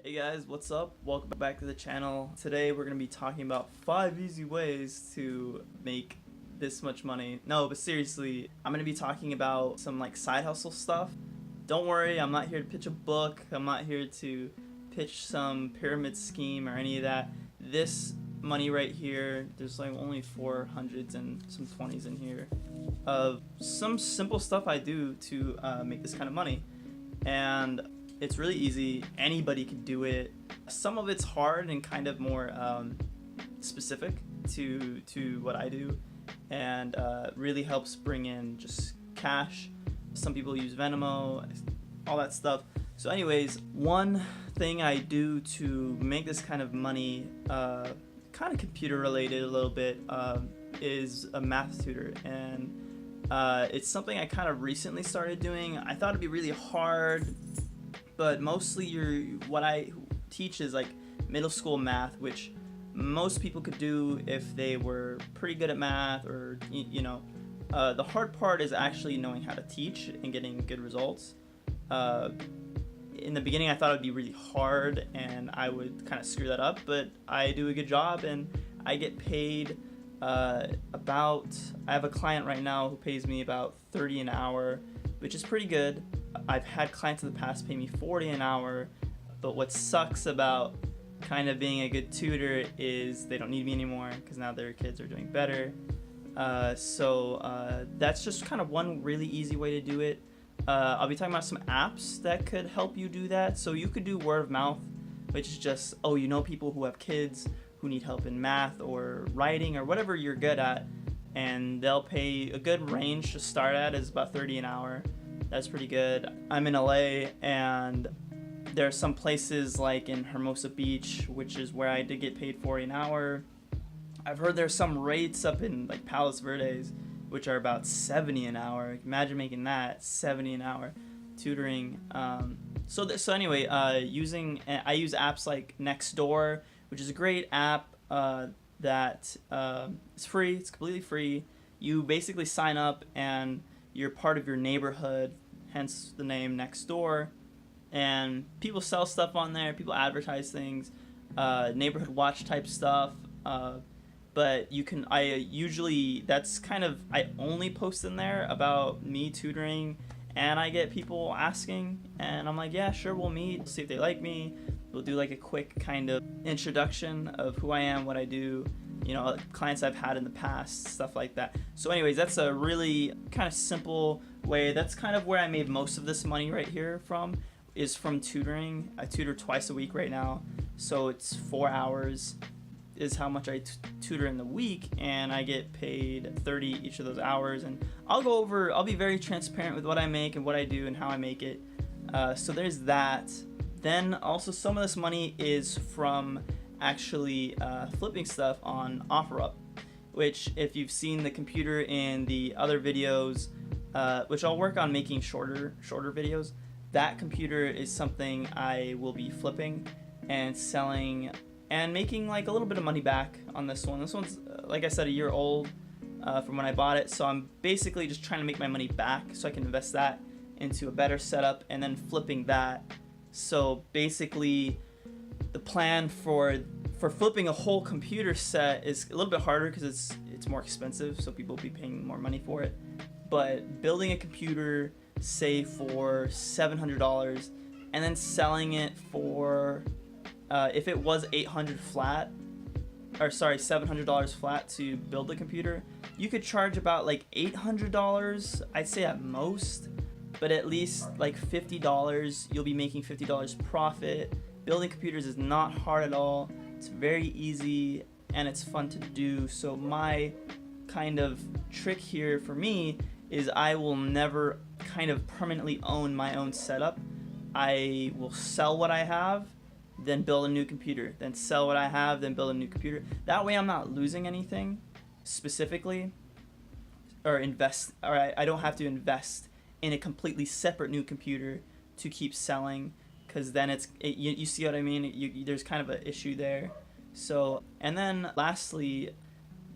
Hey guys, what's up? Welcome back to the channel. Today we're going to be talking about 5 easy ways to make this much money. No, but seriously, I'm going to be talking about some like side hustle stuff. Don't worry, I'm not here to pitch a book. I'm not here to pitch some pyramid scheme or any of that. This money right here, there's like only 400s and some 20s in here of some simple stuff I do to make this kind of money. And it's really easy. Anybody can do it. Some of it's hard and kind of more specific to what I do, and really helps bring in just cash. Some people use Venmo, all that stuff. So anyways, one thing I do to make this kind of money, kind of computer related a little bit, is a math tutor. And it's something I kind of recently started doing. I thought it'd be really hard, but mostly what I teach is like middle school math, which most people could do if they were pretty good at math, or the hard part is actually knowing how to teach and getting good results. In the beginning I thought it would be really hard and I would kind of screw that up, but I do a good job and I get paid I have a client right now who pays me about $30 an hour, which is pretty good. I've had clients in the past pay me $40 an hour, but what sucks about kind of being a good tutor is they don't need me anymore because now their kids are doing better. So that's just kind of one really easy way to do it. I'll be talking about some apps that could help you do that. So you could do word of mouth, which is just, people who have kids who need help in math or writing or whatever you're good at, and they'll pay a good range to start at is about $30 an hour. That's pretty good. I'm in LA, and there are some places like in Hermosa Beach, which is where I did get paid $40 an hour. I've heard there's some rates up in like Palos Verdes, which are about $70 an hour. Imagine making that $70 an hour tutoring. So anyway, I use apps like Nextdoor, which is a great app that is free. It's completely free. You basically sign up and you're part of your neighborhood, hence the name Nextdoor. And people sell stuff on there. People advertise things, neighborhood watch type stuff. But you can. I only post in there about me tutoring, and I get people asking, and I'm like, yeah, sure, we'll meet, see if they like me. We'll do like a quick kind of introduction of who I am, what I do, clients I've had in the past, stuff like that. So anyways, that's a really kind of simple way. That's kind of where I made most of this money right here is from tutoring. I tutor twice a week right now, so it's 4 hours is how much I tutor in the week, and I get paid 30 each of those hours. And I'll be very transparent with what I make and what I do and how I make it. So there's that. Then also some of this money is from actually flipping stuff on OfferUp, which if you've seen the computer in the other videos, which I'll work on making shorter videos, that computer is something I will be flipping and selling and making like a little bit of money back on this one. This one's, like I said, a year old from when I bought it, so I'm basically just trying to make my money back so I can invest that into a better setup and then flipping that. So basically the plan for flipping a whole computer set is a little bit harder because it's more expensive, so people will be paying more money for it. But building a computer, say for $700, and then selling it for if it was $700 flat to build the computer, you could charge about like $800, I'd say at most, but at least like $50, you'll be making $50 profit. Building computers is not hard at all. It's very easy and it's fun to do. So my kind of trick here for me is I will never kind of permanently own my own setup. I will sell what I have, then build a new computer, then sell what I have, then build a new computer. That way I'm not losing anything specifically, or I don't have to invest in a completely separate new computer to keep selling, because then you see what I mean? There's kind of an issue there. So, and then lastly,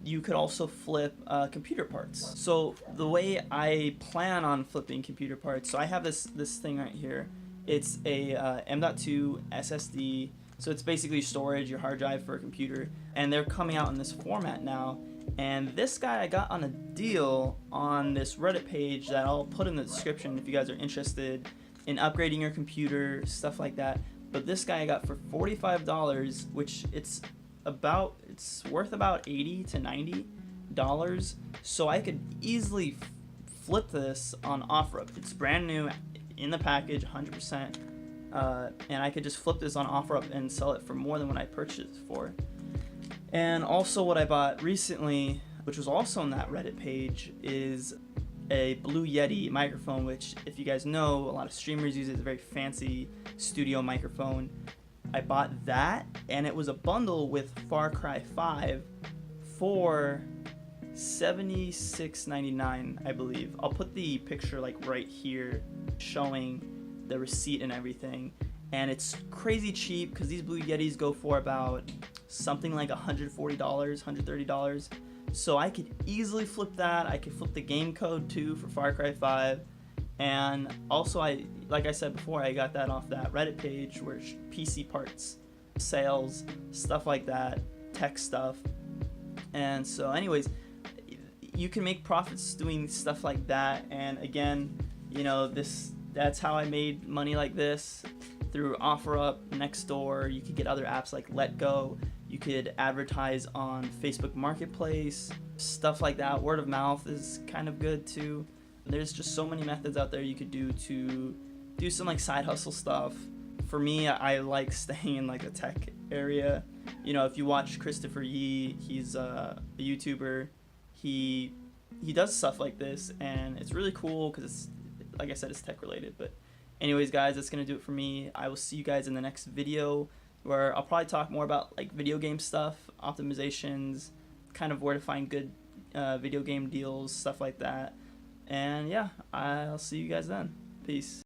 you could also flip computer parts. So the way I plan on flipping computer parts, so I have this thing right here, It's a M.2 SSD, so it's basically storage, your hard drive for a computer, and they're coming out in this format now. And this guy I got on a deal on this Reddit page that I'll put in the description if you guys are interested in upgrading your computer, stuff like that. But this guy I got for $45, which it's worth about $80 to $90. So I could easily flip this on OfferUp. It's brand new in the package, 100%, and I could just flip this on OfferUp and sell it for more than what I purchased it for. And also what I bought recently, which was also on that Reddit page, is a Blue Yeti microphone, which if you guys know, a lot of streamers use it. It's a very fancy studio microphone. I bought that, and it was a bundle with Far Cry 5 for $76.99, I believe. I'll put the picture like right here showing the receipt and everything. And it's crazy cheap because these Blue Yetis go for about something like $140, $130. So I could easily flip that. I could flip the game code too for Far Cry 5. And also, like I said before, I got that off that Reddit page where PC parts, sales, stuff like that, tech stuff. And so anyways, you can make profits doing stuff like that. And again, you know, that's how I made money like this, through OfferUp, Nextdoor. You could get other apps like LetGo. You could advertise on Facebook Marketplace, stuff like that. Word of mouth is kind of good too. There's just so many methods out there you could do to do some like side hustle stuff. For me, I like staying in like the tech area. You know, if you watch Christopher Yee, he's a YouTuber. He does stuff like this, and it's really cool because it's, like I said, it's tech related. But anyways, guys, that's gonna do it for me. I will see you guys in the next video, where I'll probably talk more about like video game stuff, optimizations, kind of where to find good video game deals, stuff like that. And yeah, I'll see you guys then. Peace.